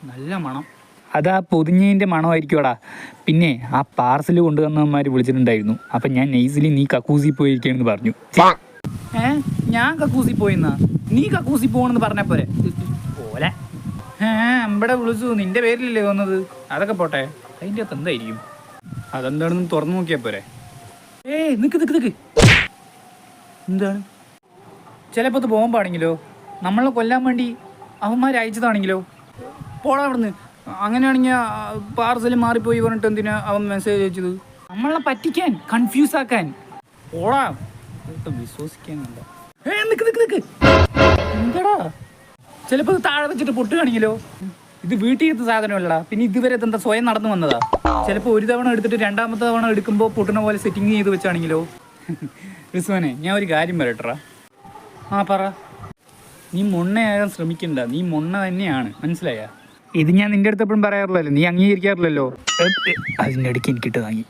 നല്ല മണം. അതാ പൊതിഞ്ഞതിൻ്റെ മണമായിരിക്കുമടാ. പിന്നെ ആ പാർസൽ കൊണ്ടുവന്നവന്മാർ വിളിച്ചിട്ടുണ്ടായിരുന്നു. അപ്പം ഞാൻ നൈസിലി നീ കക്കൂസി പോയിരിക്കുകയെന്ന് പറഞ്ഞു. ഞാൻ കക്കൂസി പോയിന്നാ? നീ കക്കൂസി പോകണമെന്ന് പറഞ്ഞാൽ പോരെ? പോലെ ഇവിടെ വിളിച്ചു, നിന്റെ പേരിലല്ലേ വന്നത്. അതൊക്കെ പോട്ടെ, അതിൻ്റെ അകത്ത് എന്തായിരിക്കും? അതെന്താണെന്ന് തുറന്നു നോക്കിയാൽ പോരെ? നിക്ക് എന്താണ്? ചിലപ്പോൾ അത് ബോംബാണെങ്കിലോ, നമ്മളെ കൊല്ലാൻ വേണ്ടി അവന്മാർ അയച്ചതാണെങ്കിലോ? പോടാ അവിടുന്ന്. അങ്ങനെയാണെങ്കിൽ പാർസൽ മാറിപ്പോയി പറഞ്ഞിട്ട് എന്തിനാ അവൻ മെസ്സേജ് അയച്ചത്? നമ്മളെ പറ്റിക്കാൻ, കൺഫ്യൂസ് ആക്കാൻ. പോടാ, വിശ്വസിക്കാനുണ്ടോ? നിക്ക് എന്താടാ? ചിലപ്പോൾ താഴെ വെച്ചിട്ട് പൊട്ടുകയാണെങ്കിലോ? ഇത് വീട്ടിലെത്ത സാധനമല്ലടാ. പിന്നെ ഇതുവരെ എന്താ സ്വയം നടന്നു വന്നതാ? ചിലപ്പോൾ ഒരു തവണ എടുത്തിട്ട് രണ്ടാമത്തെ തവണ എടുക്കുമ്പോൾ പൊട്ടുന്ന പോലെ സെറ്റിങ് ചെയ്ത് വെച്ചാണെങ്കിലോ? റിസ്വാനെ, ഞാൻ ഒരു കാര്യം പറയട്ടാ. പറ. നീ മൊണ്ണയാകാൻ ശ്രമിക്കണ്ട. നീ മൊണ്ണ തന്നെയാണ്, മനസ്സിലായ? ഇത് ഞാൻ നിന്റെ അടുത്ത് എപ്പോഴും പറയാറില്ലല്ലോ, നീ അംഗീകരിക്കാറില്ലല്ലോ. അതിൻ്റെ ഇടയ്ക്ക് എനിക്കിട്ട് വാങ്ങി.